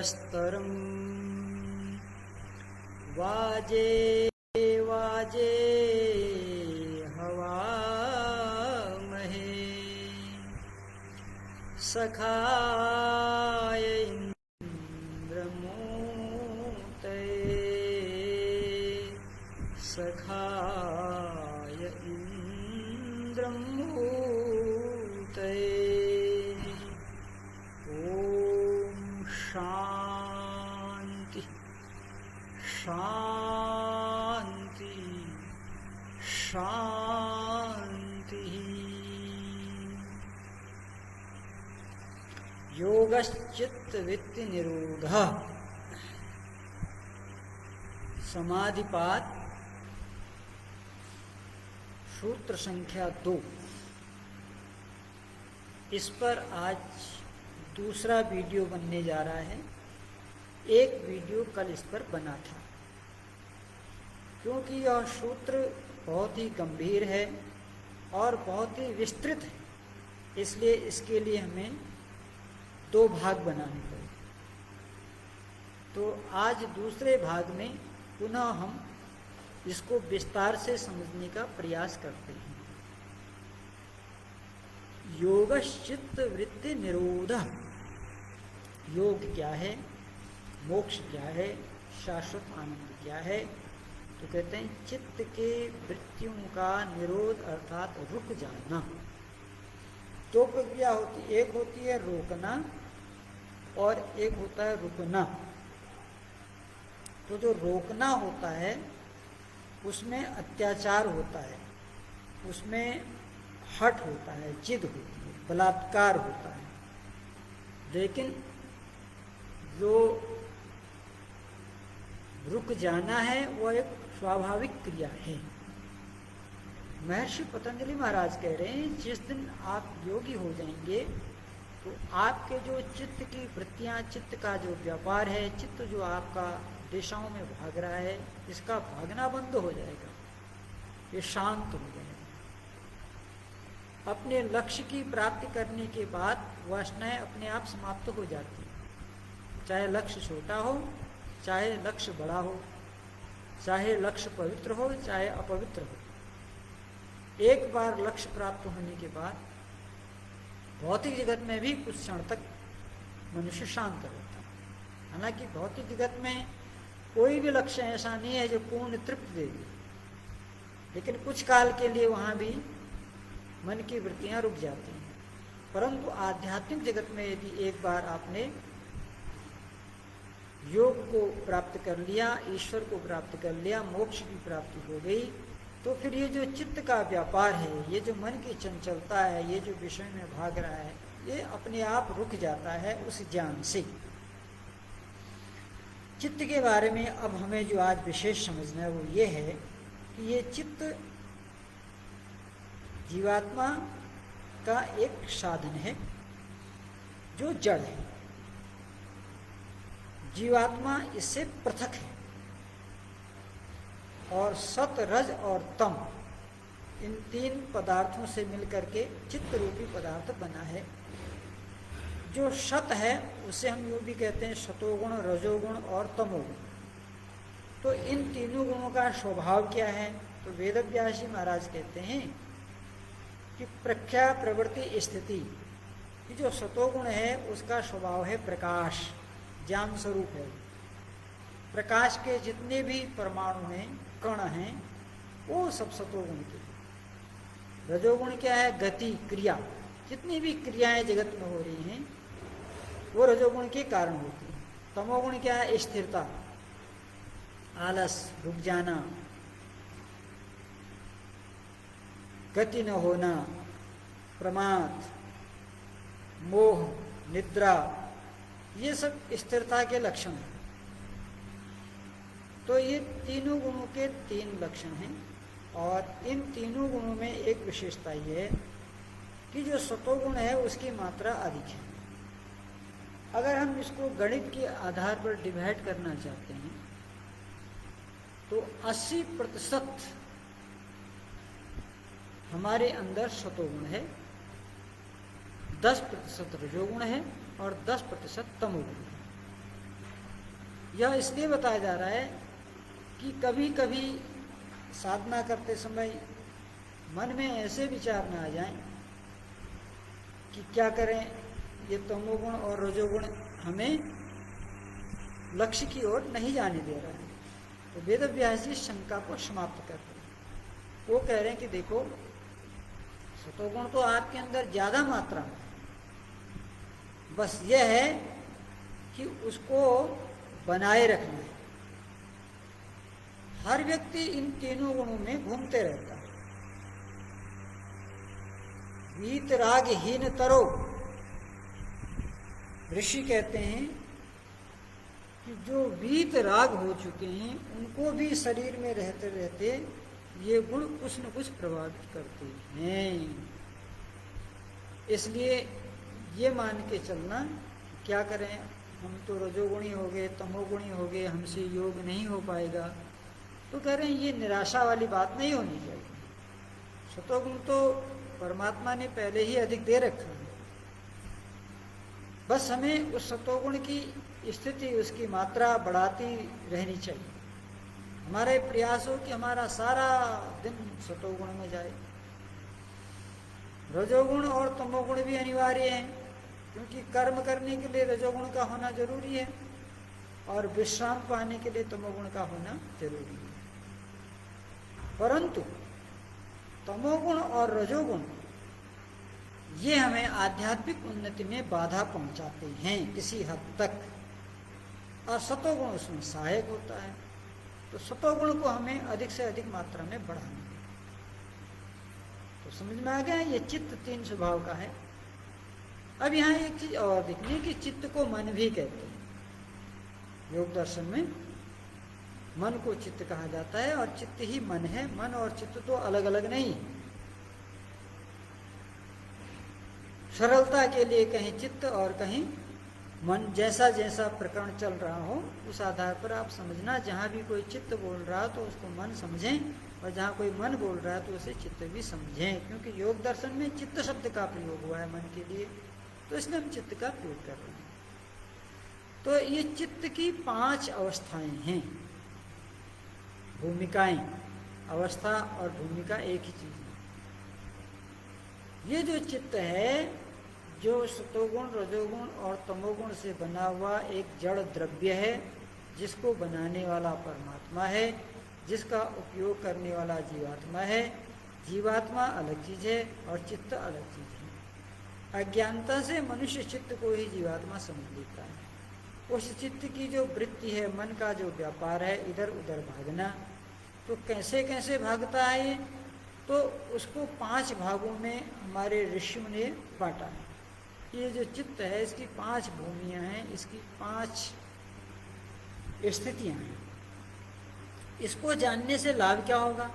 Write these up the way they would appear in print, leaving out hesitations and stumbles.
प्रस्तरं वाजे वाजे हवामहे सखाय इन्द्रमूर्तये सखाय इन्द्रमूर्तये। ओम शांति शांति शांति। योगश्चित्तवृत्ति निरोधः समाधिपात सूत्र संख्या 2। इस पर आज दूसरा वीडियो बनने जा रहा है। एक वीडियो कल इस पर बना था, क्योंकि यह सूत्र बहुत ही गंभीर है और बहुत ही विस्तृत है, इसलिए इसके लिए हमें 2 भाग बनाने पड़े। तो आज दूसरे भाग में पुनः हम इसको विस्तार से समझने का प्रयास करते हैं। योगश्चित्त वृत्ति निरोधः। योग क्या है, मोक्ष क्या है, शाश्वत आनंद क्या है? तो कहते हैं चित्त के वृत्तियों का निरोध अर्थात रुक जाना। 2 प्रक्रिया होती है, एक होती है रोकना और एक होता है रुकना। तो जो रोकना होता है उसमें अत्याचार होता है, उसमें हठ होता है, जिद होती है, बलात्कार होता है। लेकिन जो रुक जाना है वह एक स्वाभाविक क्रिया है। महर्षि पतंजलि महाराज कह रहे हैं जिस दिन आप योगी हो जाएंगे तो आपके जो चित्त की वृत्तियां, चित्त का जो व्यापार है, चित्त जो आपका दिशाओं में भाग रहा है, इसका भागना बंद हो जाएगा, ये शांत हो जाएगा। अपने लक्ष्य की प्राप्ति करने के बाद वासनाएं अपने आप समाप्त हो जाती हैं। चाहे लक्ष्य छोटा हो, चाहे लक्ष्य बड़ा हो, चाहे लक्ष्य पवित्र हो, चाहे अपवित्र हो। एक बार लक्ष्य प्राप्त होने के बाद भौतिक जगत में भी कुछ क्षण तक मनुष्य शांत रहता है। हालांकि भौतिक जगत में कोई भी लक्ष्य ऐसा नहीं है जो पूर्ण तृप्ति देगी, लेकिन कुछ काल के लिए वहां भी मन की वृत्तियां रुक जाती हैं। परंतु आध्यात्मिक जगत में यदि एक बार आपने योग को प्राप्त कर लिया, ईश्वर को प्राप्त कर लिया, मोक्ष की प्राप्ति हो गई, तो फिर ये जो चित्त का व्यापार है, ये जो मन की चंचलता है, ये जो विषय में भाग रहा है, ये अपने आप रुक जाता है उस ज्ञान से। चित्त के बारे में अब हमें जो आज विशेष समझना है वो ये है कि ये चित्त जीवात्मा का एक साधन है जो जड़ है। जीवात्मा इससे पृथक है और सत, रज और तम, इन 3 पदार्थों से मिलकर के चित्त रूपी पदार्थ बना है। जो सत है उसे हम यूँ भी कहते हैं सतोगुण, रजोगुण और तमोगुण। तो इन तीनों गुणों का स्वभाव क्या है? तो वेदव्यास जी महाराज कहते हैं कि प्रख्या प्रवृत्ति स्थिति। कि जो सतोगुण है उसका स्वभाव है प्रकाश, ज्ञान स्वरूप है। प्रकाश के जितने भी परमाणु हैं, कण हैं, वो सब सतोगुण के। रजोगुण क्या है? गति, क्रिया। जितनी भी क्रियाएं जगत में हो रही हैं वो रजोगुण के कारण होती हैं। तमोगुण क्या है? स्थिरता, आलस, रुक जाना, गति न होना, प्रमाद, मोह, निद्रा, ये सब स्थिरता के लक्षण हैं। तो ये तीनों गुणों के 3 लक्षण हैं और इन तीनों गुणों में एक विशेषता ये है कि जो सतोगुण है उसकी मात्रा अधिक है। अगर हम इसको गणित के आधार पर डिवाइड करना चाहते हैं तो 80% हमारे अंदर सतोगुण है, 10% रजोगुण है और 10% तमोगुण है। यह इसलिए बताया जा रहा है कि कभी कभी साधना करते समय मन में ऐसे विचार न आ जाएं कि क्या करें, ये तमोगुण और रजोगुण हमें लक्ष्य की ओर नहीं जाने दे रहा है। तो वेद व्यास जी शंका को समाप्त कर रहे हैं। वो कह रहे हैं कि देखो, सतोगुण तो आपके अंदर ज्यादा मात्रा में, बस यह है कि उसको बनाए रखना है। हर व्यक्ति इन तीनों गुणों में घूमते रहता है। वीतराग हीन तरो, ऋषि कहते हैं कि जो वीत राग हो चुके हैं उनको भी शरीर में रहते रहते ये गुण कुछ न कुछ प्रभावित करते हैं। इसलिए ये मान के चलना, क्या करें, हम तो रजोगुणी हो गए, तमोगुणी हो गए, हमसे योग नहीं हो पाएगा। तो कह रहे हैं ये निराशा वाली बात नहीं होनी चाहिए। सतोगुण तो परमात्मा ने पहले ही अधिक दे रखा है, बस हमें उस सतोगुण की स्थिति, उसकी मात्रा बढ़ाती रहनी चाहिए। हमारा ये प्रयास हो कि हमारा सारा दिन सतोगुण में जाए। रजोगुण और तमोगुण भी अनिवार्य हैं, क्योंकि कर्म करने के लिए रजोगुण का होना जरूरी है और विश्राम पाने के लिए तमोगुण का होना जरूरी है। परंतु तमोगुण और रजोगुण ये हमें आध्यात्मिक उन्नति में बाधा पहुंचाते हैं किसी हद तक, और सतोगुण उसमें सहायक होता है। तो सतोगुण को हमें अधिक से अधिक मात्रा में बढ़ाना है। तो समझ में आ गया, ये चित्त तीन स्वभाव का है। अब यहाँ एक चीज और देखनी कि चित्त को मन भी कहते हैं। योग दर्शन में मन को चित्त कहा जाता है और चित्त ही मन है। मन और चित्त तो अलग अलग नहीं। सरलता के लिए कहीं चित्त और कहीं मन, जैसा जैसा प्रकरण चल रहा हो उस आधार पर आप समझना। जहाँ भी कोई चित्त बोल रहा हो तो उसको मन समझें, और जहाँ कोई मन बोल रहा है तो उसे चित्त भी समझें, क्योंकि योग दर्शन में चित्त शब्द का प्रयोग हुआ है मन के लिए, तो इसलिए हम चित्त का प्रयोग कर रहे हैं। तो ये चित्त की 5 अवस्थाएं हैं, भूमिकाएं। अवस्था और भूमिका एक ही चीज है। ये जो चित्त है, जो सतोगुण, रजोगुण और तमोगुण से बना हुआ एक जड़ द्रव्य है, जिसको बनाने वाला परमात्मा है, जिसका उपयोग करने वाला जीवात्मा है। जीवात्मा अलग चीज है और चित्त अलग चीज है। अज्ञानता से मनुष्य चित्त को ही जीवात्मा समझ लेता है। उस चित्त की जो वृत्ति है, मन का जो व्यापार है, इधर उधर भागना, तो कैसे कैसे भागता है ये, तो उसको 5 भागों में हमारे ऋषियों ने बांटा है। ये जो चित्त है इसकी 5 भूमियां हैं, इसकी 5 स्थितियां हैं। इसको जानने से लाभ क्या होगा?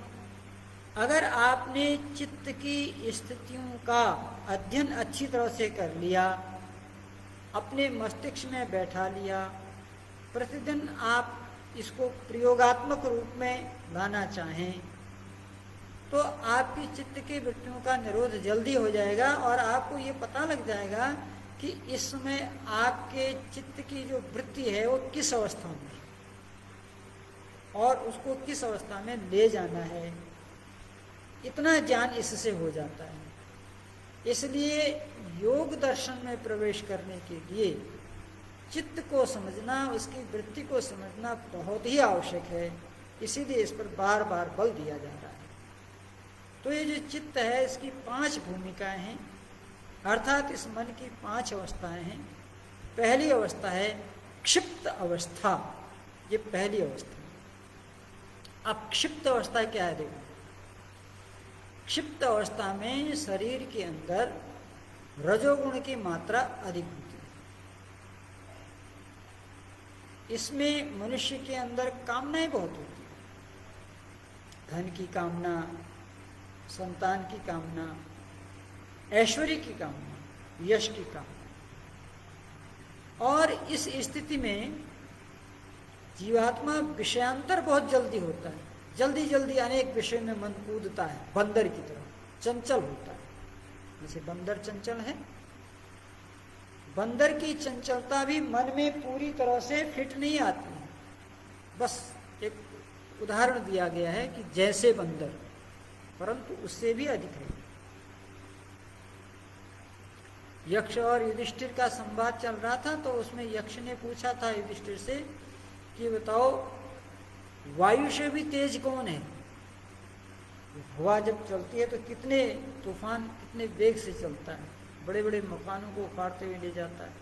अगर आपने चित्त की स्थितियों का अध्ययन अच्छी तरह से कर लिया, अपने मस्तिष्क में बैठा लिया, प्रतिदिन आप इसको प्रयोगात्मक रूप में लाना चाहें, तो आपकी चित्त की वृत्तियों का निरोध जल्दी हो जाएगा और आपको ये पता लग जाएगा कि इस समय आपके चित्त की जो वृत्ति है वो किस अवस्था में है और उसको किस अवस्था में ले जाना है। इतना ज्ञान इससे हो जाता है। इसलिए योग दर्शन में प्रवेश करने के लिए चित्त को समझना, उसकी वृत्ति को समझना बहुत ही आवश्यक है। इसीलिए इस पर बार बार बल दिया जा रहा है। तो ये जो चित्त है इसकी 5 भूमिकाएं हैं, अर्थात इस मन की 5 अवस्थाएं हैं। पहली अवस्था है क्षिप्त अवस्था, ये पहली अवस्था। अब क्षिप्त अवस्था क्या है? देखो, क्षिप्त अवस्था में शरीर के अंदर रजोगुण की मात्रा अधिक होती है। इसमें मनुष्य के अंदर कामनाएं बहुत होती है, धन की कामना, संतान की कामना, ऐश्वर्य की कामना, यश की कामना। और इस स्थिति में जीवात्मा विषयांतर बहुत जल्दी होता है, जल्दी जल्दी अनेक विषय में मन कूदता है, बंदर की तरह चंचल होता है। जैसे बंदर चंचल है, बंदर की चंचलता भी मन में पूरी तरह से फिट नहीं आती है। बस एक उदाहरण दिया गया है कि जैसे बंदर, परंतु उससे भी अधिक है। यक्ष और युधिष्ठिर का संवाद चल रहा था, तो उसमें यक्ष ने पूछा था युधिष्ठिर से कि बताओ वायु से भी तेज कौन है? हवा जब चलती है तो कितने तूफान कितने वेग से चलता है, बड़े बड़े मकानों को उखाड़ते हुए ले जाता है।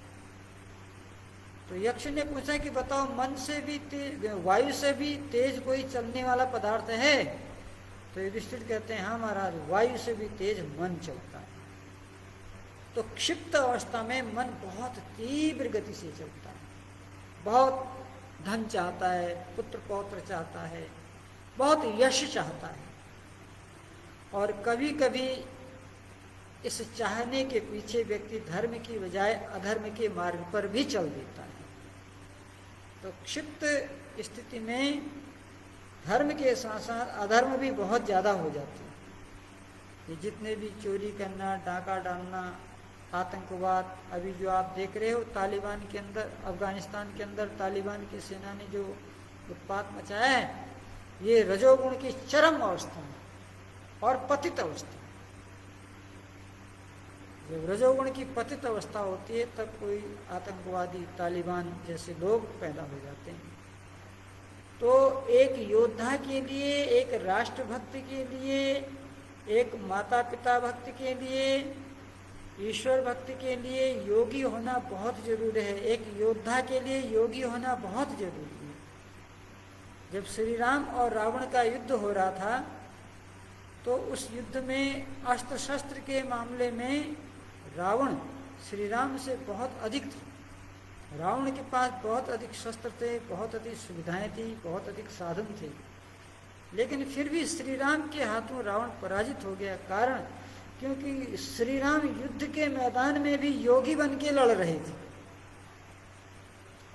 तो यक्ष ने पूछा कि बताओ मन से भी तेज, वायु से भी तेज कोई चलने वाला पदार्थ है? तो युधिष्ठिर कहते हैं हाँ महाराज, वायु से भी तेज मन चलता है। तो क्षिप्त अवस्था में मन बहुत तीव्र गति से चलता है, बहुत धन चाहता है, पुत्र पौत्र चाहता है, बहुत यश चाहता है, और कभी कभी इस चाहने के पीछे व्यक्ति धर्म की बजाय अधर्म के मार्ग पर भी चल देता है। तो क्षिप्त स्थिति में धर्म के साथ साथ अधर्म भी बहुत ज़्यादा हो जाते हैं। ये जितने भी चोरी करना, डाका डालना, आतंकवाद, अभी जो आप देख रहे हो तालिबान के अंदर, अफगानिस्तान के अंदर तालिबान की सेना ने जो उत्पात मचाया है, ये रजोगुण की चरम अवस्था है और पतित अवस्था। जब रजोगुण की पतित अवस्था होती है तब कोई आतंकवादी, तालिबान जैसे लोग पैदा हो जाते हैं। तो एक योद्धा के लिए, एक राष्ट्रभक्त के लिए, एक माता पिता भक्त के लिए, ईश्वर भक्त के लिए योगी होना बहुत जरूरी है। एक योद्धा के लिए योगी होना बहुत जरूरी है। जब श्री राम और रावण का युद्ध हो रहा था तो उस युद्ध में अस्त्र शस्त्र के मामले में रावण श्री राम से बहुत अधिक था। रावण के पास बहुत अधिक शस्त्र थे, बहुत अधिक सुविधाएं थी, बहुत अधिक साधन थे, लेकिन फिर भी श्री राम के हाथों रावण पराजित हो गया। कारण क्योंकि श्री राम युद्ध के मैदान में भी योगी बन के लड़ रहे थे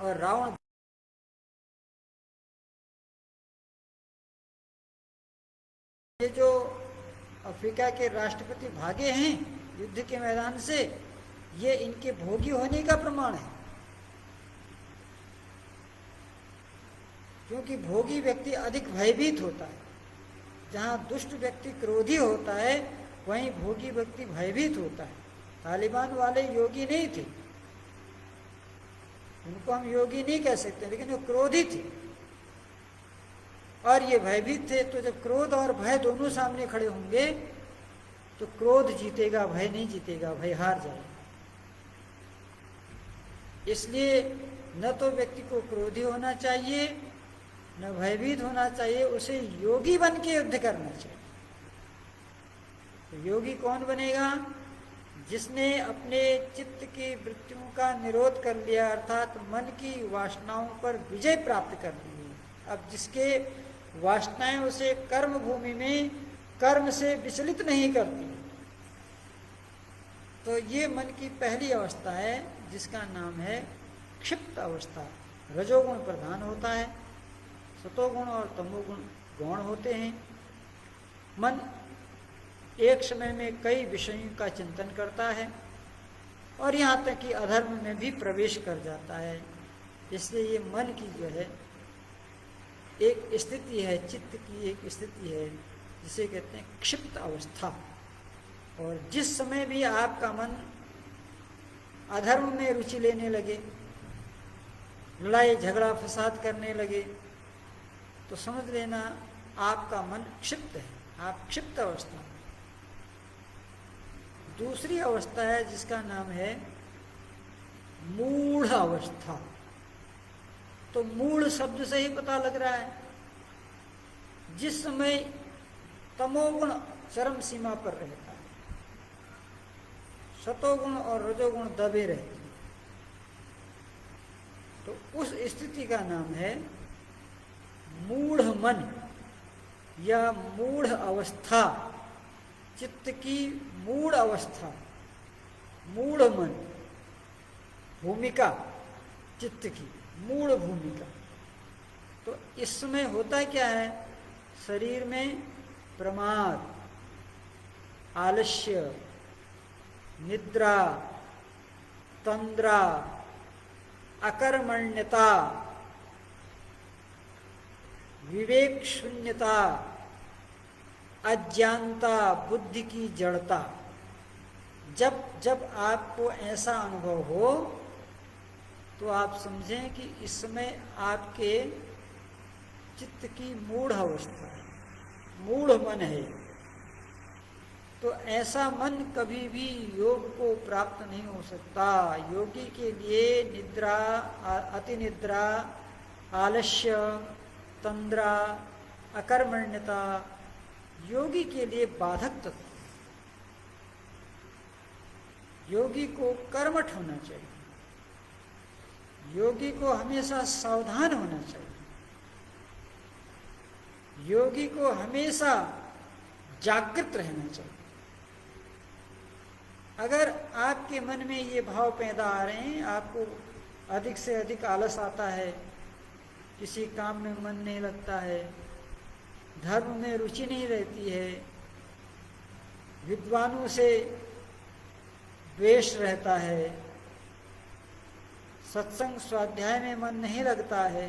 और रावण ये जो अफ्रीका के राष्ट्रपति भागे हैं युद्ध के मैदान से, ये इनके भोगी होने का प्रमाण है। क्योंकि भोगी व्यक्ति अधिक भयभीत होता है। जहाँ दुष्ट व्यक्ति क्रोधी होता है वहीं भोगी व्यक्ति भयभीत होता है। तालिबान वाले योगी नहीं थे, उनको हम योगी नहीं कह सकते, लेकिन वो क्रोधी थे और ये भयभीत थे। तो जब क्रोध और भय दोनों सामने खड़े होंगे तो क्रोध जीतेगा, भय नहीं जीतेगा, भय हार जाएगा। इसलिए न तो व्यक्ति को क्रोधी होना चाहिए, न भयभीत होना चाहिए, उसे योगी बन के युद्ध करना चाहिए। तो योगी कौन बनेगा? जिसने अपने चित्त की वृत्तियों का निरोध कर लिया, अर्थात मन की वासनाओं पर विजय प्राप्त कर ली। अब जिसके वासनाएं उसे कर्म भूमि में कर्म से विचलित नहीं करती, तो ये मन की पहली अवस्था है जिसका नाम है क्षिप्त अवस्था। रजोगुण प्रधान होता है, सतोगुण और तमोगुण गौण होते हैं। मन एक समय में कई विषयों का चिंतन करता है और यहाँ तक कि अधर्म में भी प्रवेश कर जाता है। इसलिए ये मन की जो है एक स्थिति है, चित्त की एक स्थिति है जिसे कहते हैं क्षिप्त अवस्था। और जिस समय भी आपका मन अधर्म में रुचि लेने लगे, लड़ाई झगड़ा फसाद करने लगे, तो समझ लेना आपका मन क्षिप्त है, आप क्षिप्त अवस्था। दूसरी अवस्था है जिसका नाम है मूढ़ अवस्था। तो मूढ़ शब्द से ही पता लग रहा है जिस समय तमोगुण चरम सीमा पर रहता है, सतोगुण और रजोगुण दबे रहते हैं, तो उस स्थिति का नाम है मूढ़ मन या मूढ़ अवस्था। चित्त की मूढ़ अवस्था, मूढ़ मन, भूमिका चित्त की मूढ़ भूमिका। तो इस समय होता क्या है, शरीर में प्रमाद, आलस्य, निद्रा, तंद्रा, अकर्मण्यता, विवेक शून्यता, अज्ञानता, बुद्धि की जड़ता, जब जब आपको ऐसा अनुभव हो तो आप समझें कि इस समय आपके चित्त की मूढ़ अवस्था है, मूढ़ मन है। तो ऐसा मन कभी भी योग को प्राप्त नहीं हो सकता। योगी के लिए निद्रा, अति निद्रा, आलस्य, तंद्रा, अकर्मण्यता योगी के लिए बाधक तत्व। योगी को कर्मठ होना चाहिए, योगी को हमेशा सावधान होना चाहिए, योगी को हमेशा जागृत रहना चाहिए। अगर आपके मन में ये भाव पैदा आ रहे हैं, आपको अधिक से अधिक आलस आता है, किसी काम में मन नहीं लगता है, धर्म में रुचि नहीं रहती है, विद्वानों से द्वेष रहता है, सत्संग स्वाध्याय में मन नहीं लगता है,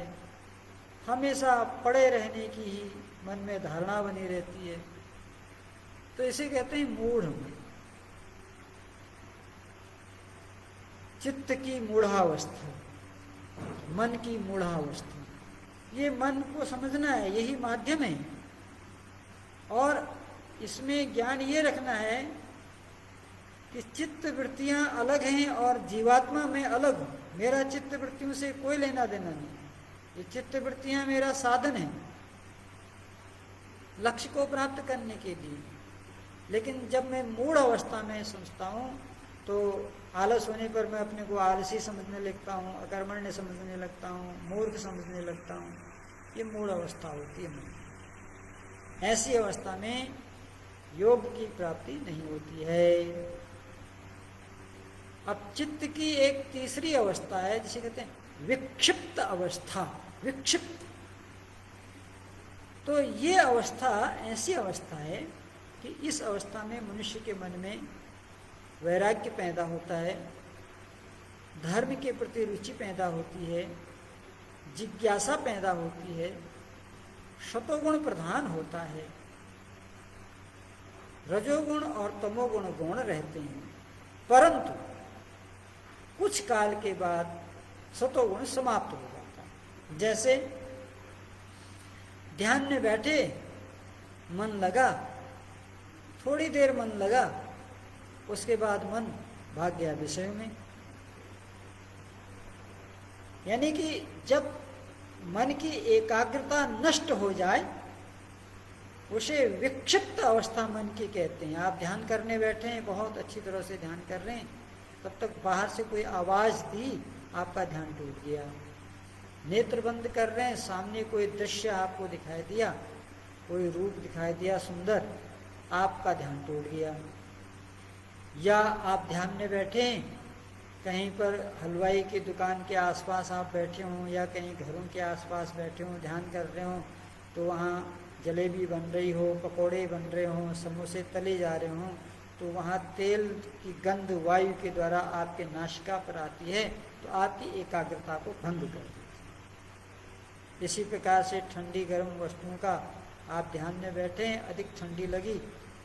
हमेशा पड़े रहने की ही मन में धारणा बनी रहती है, तो इसे कहते हैं मूढ़ मन, चित्त की मूढ़ावस्था, मन की मूढ़ावस्था। ये मन को समझना है, यही माध्यम है। और इसमें ज्ञान ये रखना है कि चित्त वृत्तियां अलग हैं और जीवात्मा में अलग हूं। मेरा चित्त वृत्तियों से कोई लेना देना नहीं, ये चित्त वृत्तियां मेरा साधन है लक्ष्य को प्राप्त करने के लिए। लेकिन जब मैं मूढ़ अवस्था में समझता हूँ तो आलस होने पर मैं अपने को आलसी समझने लगता हूँ, अकर्मण्य समझने लगता हूँ, मूर्ख समझने लगता हूँ। ये मूढ़ अवस्था होती है मन। ऐसी अवस्था में योग की प्राप्ति नहीं होती है। अब चित्त की एक तीसरी अवस्था है जिसे कहते हैं विक्षिप्त अवस्था। विक्षिप्त, तो ये अवस्था ऐसी अवस्था है कि इस अवस्था में मनुष्य के मन में वैराग्य पैदा होता है, धर्म के प्रति रुचि पैदा होती है, जिज्ञासा पैदा होती है, शतोगुण प्रधान होता है, रजोगुण और तमोगुण गुण रहते हैं। परंतु कुछ काल के बाद सतोगुण समाप्त हो जाता है। जैसे ध्यान में बैठे, मन लगा, थोड़ी देर मन लगा, उसके बाद मन भाग गया विषय में। यानी कि जब मन की एकाग्रता नष्ट हो जाए उसे विक्षिप्त अवस्था मन की कहते हैं। आप ध्यान करने बैठे हैं, बहुत अच्छी तरह से ध्यान कर रहे हैं, तब तक बाहर से कोई आवाज दी, आपका ध्यान टूट गया। नेत्र बंद कर रहे हैं, सामने कोई दृश्य आपको दिखाई दिया, कोई रूप दिखाई दिया सुंदर, आपका ध्यान टूट गया। या आप ध्यान में बैठे हैं, कहीं पर हलवाई की दुकान के आसपास आप बैठे हों या कहीं घरों के आसपास बैठे हों, ध्यान कर रहे हों, तो वहाँ जलेबी बन रही हो, पकोड़े बन रहे हों, समोसे तले जा रहे हों, तो वहाँ तेल की गंध वायु के द्वारा आपके नासिका पर आती है, तो आपकी एकाग्रता को भंग कर देती है। इसी प्रकार से ठंडी गर्म वस्तुओं का आप ध्यान में बैठे हैं, अधिक ठंडी लगी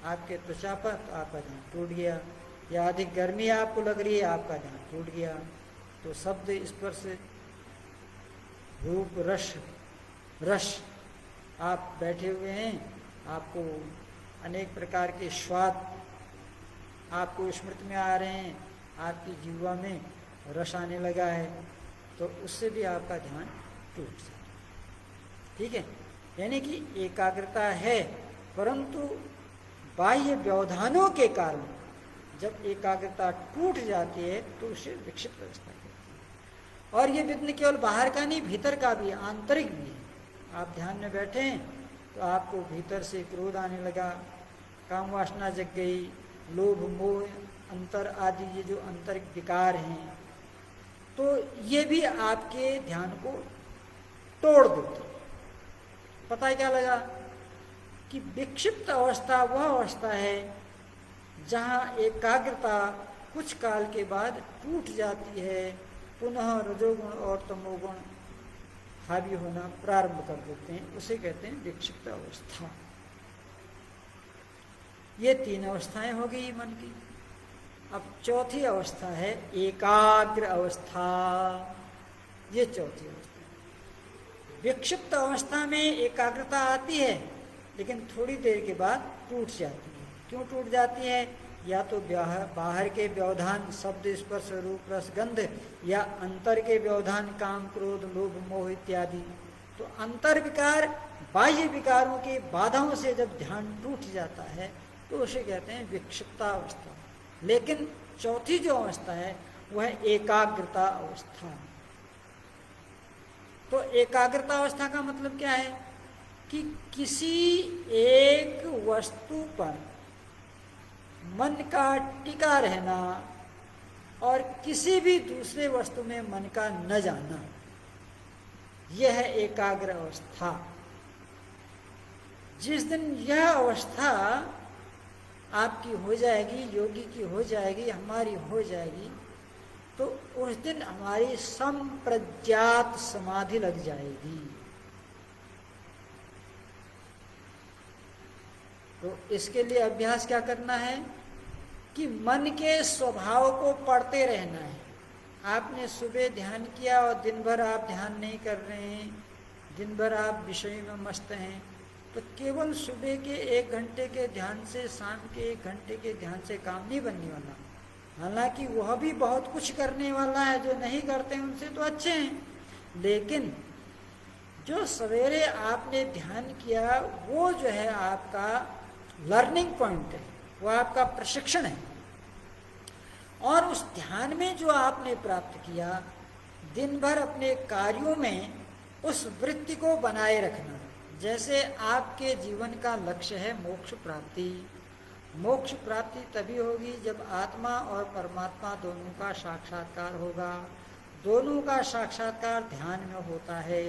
आपके त्वचा पर, तो आपका ध्यान टूट गया। या अधिक गर्मी आपको लग रही है, आपका ध्यान टूट गया। तो शब्द स्पर्श रूप रस आप बैठे हुए हैं, आपको अनेक प्रकार के स्वाद आपको स्मृति में आ रहे हैं, आपकी जीवा में रस आने लगा है, तो उससे भी आपका ध्यान टूट सकता है। ठीक है, यानी कि एकाग्रता है, परंतु बाह्य व्यवधानों के कारण जब एकाग्रता टूट जाती है तो उसे विक्षिप्त अवस्था कहते हैं। और ये विघ्न केवल बाहर का नहीं, भीतर का भी, आंतरिक भी है। आप ध्यान में बैठे हैं तो आपको भीतर से क्रोध आने लगा, काम वासना जग गई, लोभ मोह अंतर आदि ये जो आंतरिक विकार हैं, तो ये भी आपके ध्यान को तोड़ देते। पता है क्या लगा कि विक्षिप्त अवस्था वह अवस्था है जहाँ एकाग्रता कुछ काल के बाद टूट जाती है, पुनः रजोगुण और तमोगुण हावी होना प्रारंभ कर देते हैं, उसे कहते हैं विक्षिप्त अवस्था। ये 3 अवस्थाएं हो गई मन की। अब चौथी अवस्था है एकाग्र अवस्था। ये चौथी अवस्था। विक्षिप्त अवस्था में एकाग्रता आती है, लेकिन थोड़ी देर के बाद टूट जाती है। क्यों टूट जाती है? या तो बाहर के व्यवधान शब्द स्पर्श रूप रस गंध, या अंतर के व्यवधान काम क्रोध लोभ मोह इत्यादि। तो अंतर विकार बाह्य विकारों की बाधाओं से जब ध्यान टूट जाता है तो उसे कहते हैं विक्षिप्ता अवस्था। लेकिन चौथी जो अवस्था है वह है एकाग्रता अवस्था। तो एकाग्रता अवस्था का मतलब क्या है कि किसी एक वस्तु पर मन का टिका रहना और किसी भी दूसरे वस्तु में मन का न जाना, यह है एकाग्र अवस्था। जिस दिन यह अवस्था आपकी हो जाएगी, योगी की हो जाएगी, हमारी हो जाएगी, तो उस दिन हमारी संप्रज्ञात समाधि लग जाएगी। तो इसके लिए अभ्यास क्या करना है कि मन के स्वभाव को पढ़ते रहना है। आपने सुबह ध्यान किया और दिन भर आप ध्यान नहीं कर रहे हैं, दिन भर आप विषय में मस्त हैं, तो केवल सुबह के 1 घंटे के ध्यान से, शाम के 1 घंटे के ध्यान से काम नहीं बनने वाला। हालांकि वह भी बहुत कुछ करने वाला है, जो नहीं करते हैं उनसे तो अच्छे हैं, लेकिन जो सवेरे आपने ध्यान किया वो जो है आपका लर्निंग पॉइंट है, वो आपका प्रशिक्षण है। और उस ध्यान में जो आपने प्राप्त किया, दिन भर अपने कार्यों में उस वृत्ति को बनाए रखना। जैसे आपके जीवन का लक्ष्य है मोक्ष प्राप्ति। मोक्ष प्राप्ति तभी होगी जब आत्मा और परमात्मा दोनों का साक्षात्कार होगा। दोनों का साक्षात्कार ध्यान में होता है।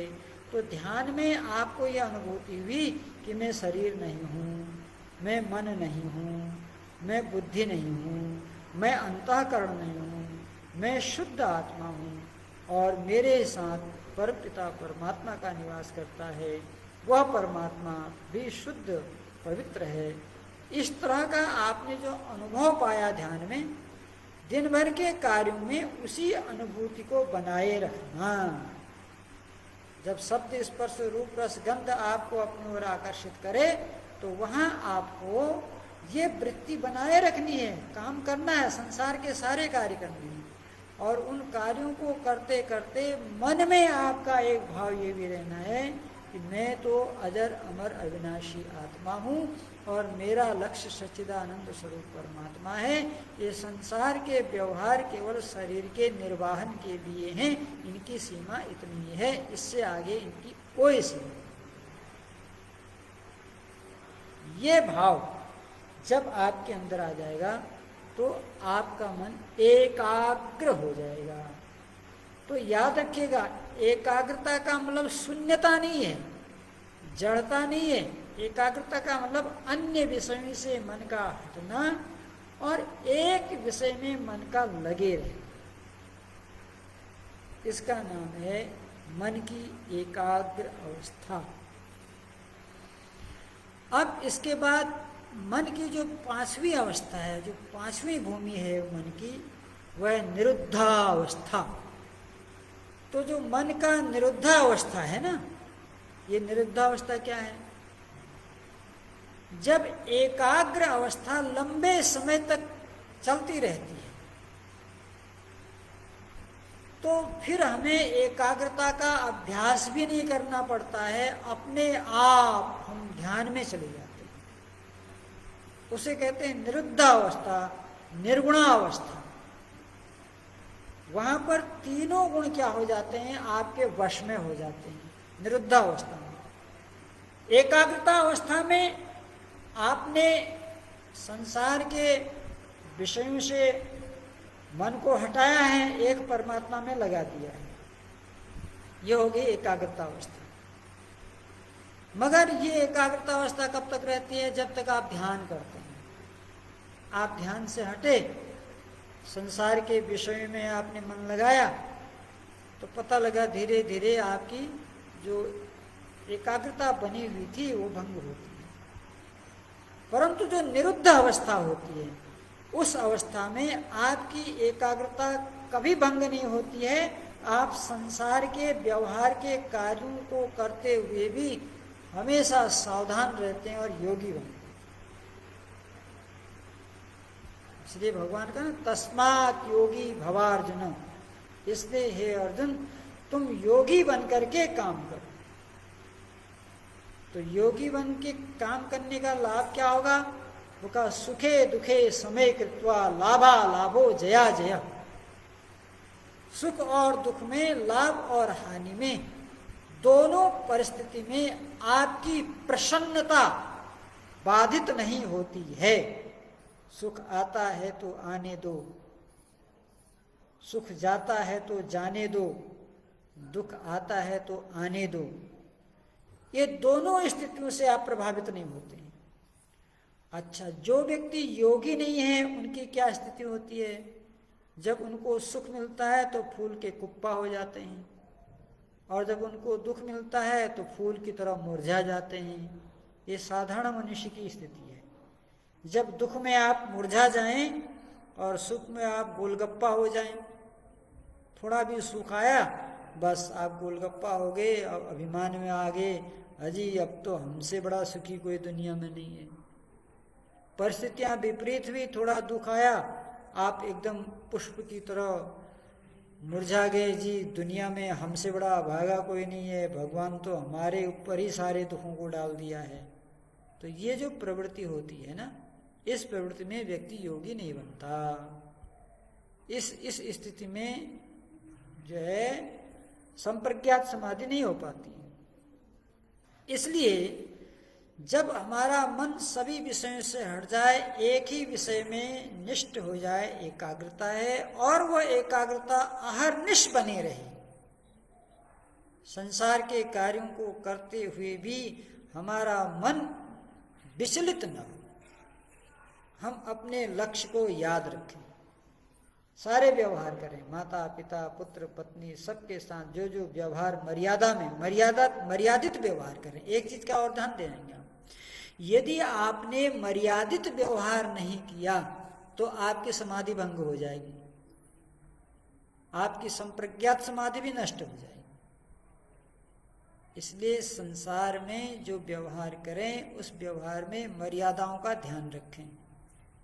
तो ध्यान में आपको यह अनुभूति हुई कि मैं शरीर नहीं हूँ, मैं मन नहीं हूँ, मैं बुद्धि नहीं हूँ, मैं अंतःकरण नहीं हूँ, मैं शुद्ध आत्मा हूँ और मेरे साथ परमपिता परमात्मा का निवास करता है। वह परमात्मा भी शुद्ध पवित्र है। इस तरह का आपने जो अनुभव पाया ध्यान में, दिन भर के कार्यों में उसी अनुभूति को बनाए रखना। जब शब्द स्पर्श रूप रस गंध आपको अपनी ओर आकर्षित करे तो वहाँ आपको ये वृत्ति बनाए रखनी है, काम करना है, संसार के सारे कार्य करने हैं। और उन कार्यों को करते करते मन में आपका एक भाव ये भी रहना है कि मैं तो अजर अमर अविनाशी आत्मा हूँ और मेरा लक्ष्य सच्चिदानंद स्वरूप परमात्मा है। ये संसार के व्यवहार केवल शरीर के निर्वाहन के लिए हैं, इनकी सीमा इतनी है, इससे आगे इनकी कोई सीमा नहीं। ये भाव जब आपके अंदर आ जाएगा तो आपका मन एकाग्र हो जाएगा। तो याद रखिएगा, एकाग्रता का मतलब शून्यता नहीं है, जड़ता नहीं है। एकाग्रता का मतलब अन्य विषयों से मन का हटना और एक विषय में मन का लगे रहना। इसका नाम है मन की एकाग्र अवस्था। अब इसके बाद मन की जो 5वीं अवस्था है, जो 5वीं भूमि है मन की, वह निरुद्धावस्था। तो जो मन का निरुद्धावस्था है ना, ये निरुद्धावस्था क्या है? जब एकाग्र अवस्था लंबे समय तक चलती रहती है तो फिर हमें एकाग्रता का अभ्यास भी नहीं करना पड़ता है, अपने आप हम ध्यान में चले जाते हैं। उसे कहते हैं निरुद्धावस्था, निर्गुणावस्था। वहां पर तीनों गुण क्या हो जाते हैं? आपके वश में हो जाते हैं निरुद्धावस्था में। एकाग्रता अवस्था में आपने संसार के विषयों से मन को हटाया है, एक परमात्मा में लगा दिया है। यह हो गई एकाग्रता अवस्था। मगर ये एकाग्रता अवस्था कब तक रहती है? जब तक आप ध्यान करते हैं। आप ध्यान से हटे, संसार के विषय में आपने मन लगाया तो पता लगा धीरे धीरे आपकी जो एकाग्रता बनी हुई थी वो भंग होती है। परंतु जो निरुद्ध अवस्था होती है उस अवस्था में आपकी एकाग्रता कभी भंग नहीं होती है। आप संसार के व्यवहार के कार्यों को करते हुए भी हमेशा सावधान रहते हैं और योगी बनते हैं। इसलिए भगवान का ना तस्मात् योगी भवार्जुन, इसलिए हे अर्जुन तुम योगी बन करके काम करो। तो योगी बन के काम करने का लाभ क्या होगा? वो कहा सुखे दुखे समय कृत्वा लाभा लाभो जया जया। सुख और दुख में, लाभ और हानि में, दोनों परिस्थिति में आपकी प्रसन्नता बाधित नहीं होती है। सुख आता है तो आने दो, सुख जाता है तो जाने दो, दुख आता है तो आने दो। ये दोनों स्थितियों से आप प्रभावित नहीं होते। अच्छा, जो व्यक्ति योगी नहीं है उनकी क्या स्थिति होती है? जब उनको सुख मिलता है तो फूल के कुप्पा हो जाते हैं, और जब उनको दुख मिलता है तो फूल की तरह मुरझा जाते हैं। ये साधारण मनुष्य की स्थिति है। जब दुख में आप मुरझा जाएं और सुख में आप गोलगप्पा हो जाएं, थोड़ा भी सुख आया बस आप गोलगप्पा हो गए, अब अभिमान में आ गए, अजी अब तो हमसे बड़ा सुखी कोई दुनिया में नहीं है। परिस्थितियां विपरीत हुई, थोड़ा दुख आया, आप एकदम पुष्प की तरह मुरझा गए, जी दुनिया में हमसे बड़ा भागा कोई नहीं है, भगवान तो हमारे ऊपर ही सारे दुखों को डाल दिया है। तो ये जो प्रवृत्ति होती है ना, इस प्रवृत्ति में व्यक्ति योगी नहीं बनता। इस स्थिति में जो है संप्रज्ञात समाधि नहीं हो पाती। इसलिए जब हमारा मन सभी विषयों से हट जाए, एक ही विषय में निष्ठ हो जाए, एकाग्रता है, और वह एकाग्रता अहर्निश बनी रहे, संसार के कार्यों को करते हुए भी हमारा मन विचलित न हो, हम अपने लक्ष्य को याद रखें, सारे व्यवहार करें, माता पिता पुत्र पत्नी सबके साथ जो जो व्यवहार मर्यादा में, मर्यादित व्यवहार करें। एक चीज का और ध्यान देंगे, यदि आपने मर्यादित व्यवहार नहीं किया तो आपकी समाधि भंग हो जाएगी, आपकी संप्रज्ञात समाधि भी नष्ट हो जाएगी। इसलिए संसार में जो व्यवहार करें उस व्यवहार में मर्यादाओं का ध्यान रखें।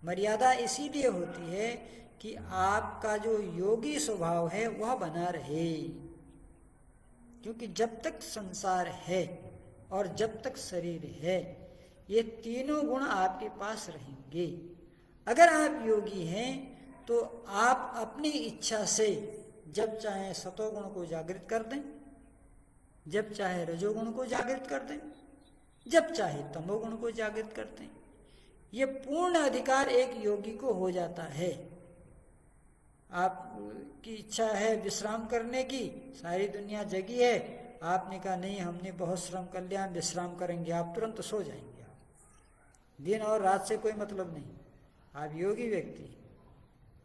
मर्यादा इसीलिए होती है कि आपका जो योगी स्वभाव है वह बना रहे, क्योंकि जब तक संसार है और जब तक शरीर है, ये तीनों गुण आपके पास रहेंगे। अगर आप योगी हैं तो आप अपनी इच्छा से जब चाहे सतोगुण को जागृत कर दें, जब चाहे रजोगुण को जागृत कर दें, जब चाहे तमोगुण को जागृत कर दें। ये पूर्ण अधिकार एक योगी को हो जाता है। आपकी इच्छा है विश्राम करने की, सारी दुनिया जगी है, आपने कहा नहीं हमने बहुत श्रम कर लिया, हम विश्राम करेंगे, आप तुरंत सो जाएंगे। दिन और रात से कोई मतलब नहीं, आप योगी व्यक्ति,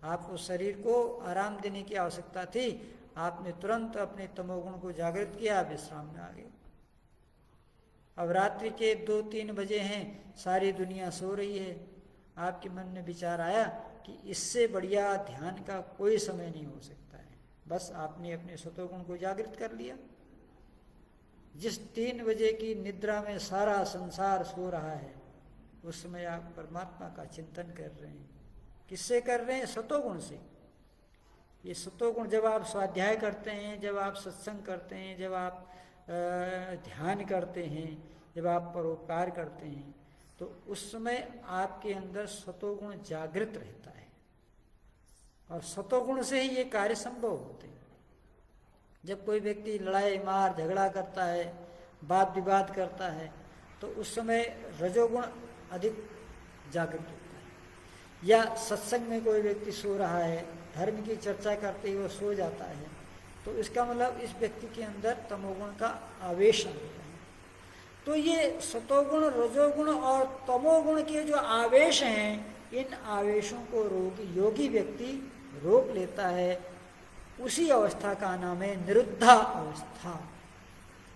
आपको शरीर को आराम देने की आवश्यकता थी, आपने तुरंत अपने तमोगुण को जागृत किया, विश्राम में आ गए। अब रात्रि के 2-3 बजे हैं, सारी दुनिया सो रही है, आपके मन में विचार आया कि इससे बढ़िया ध्यान का कोई समय नहीं हो सकता है, बस आपने अपने सतोगुण को जागृत कर लिया। जिस 3 बजे की निद्रा में सारा संसार सो रहा है, उस समय आप परमात्मा का चिंतन कर रहे हैं। किससे कर रहे हैं? सतोगुण से। ये सतोगुण जब आप स्वाध्याय करते हैं, जब आप सत्संग करते हैं, जब आप ध्यान करते हैं, जब आप परोपकार करते हैं, तो उस समय आपके अंदर सतोगुण जागृत रहता है, और सतोगुण से ही ये कार्य संभव होते हैं। जब कोई व्यक्ति लड़ाई मार झगड़ा करता है, वाद विवाद करता है, तो उस समय रजोगुण अधिक जागृत होता है। या सत्संग में कोई व्यक्ति सो रहा है, धर्म की चर्चा करते हुए सो जाता है, तो इसका मतलब इस व्यक्ति के अंदर तमोगुण का आवेश आ गया है। तो ये सतोगुण, रजोगुण और तमोगुण के जो आवेश हैं, इन आवेशों को योगी व्यक्ति रोक लेता है। उसी अवस्था का नाम है निरुद्धा अवस्था।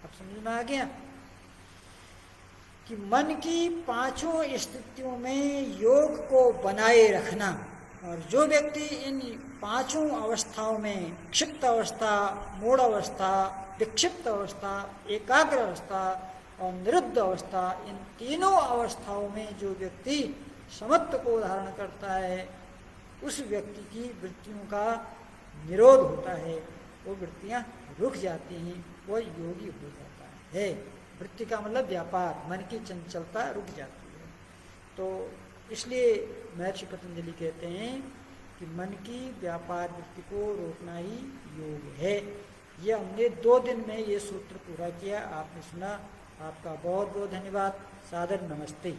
अब समझ में आ गया कि मन की पांचों स्थितियों में योग को बनाए रखना, और जो व्यक्ति इन पांचों अवस्थाओं में क्षिप्त अवस्था, मूढ़ अवस्था, विक्षिप्त अवस्था, एकाग्र अवस्था और निरुद्ध अवस्था, इन तीनों अवस्थाओं में जो व्यक्ति समत्व को धारण करता है, उस व्यक्ति की वृत्तियों का निरोध होता है, वो वृत्तियां रुक जाती हैं, वो योगी हो जाता है। वृत्ति का मतलब व्यापार, मन की चंचलता रुक जाती है। तो इसलिए महर्षि पतंजलि कहते हैं कि मन की व्यापार वृत्ति को रोकना ही योग है। ये हमने 2 दिन में ये सूत्र पूरा किया, आपने सुना। आपका बहुत बहुत धन्यवाद। सादर नमस्ते।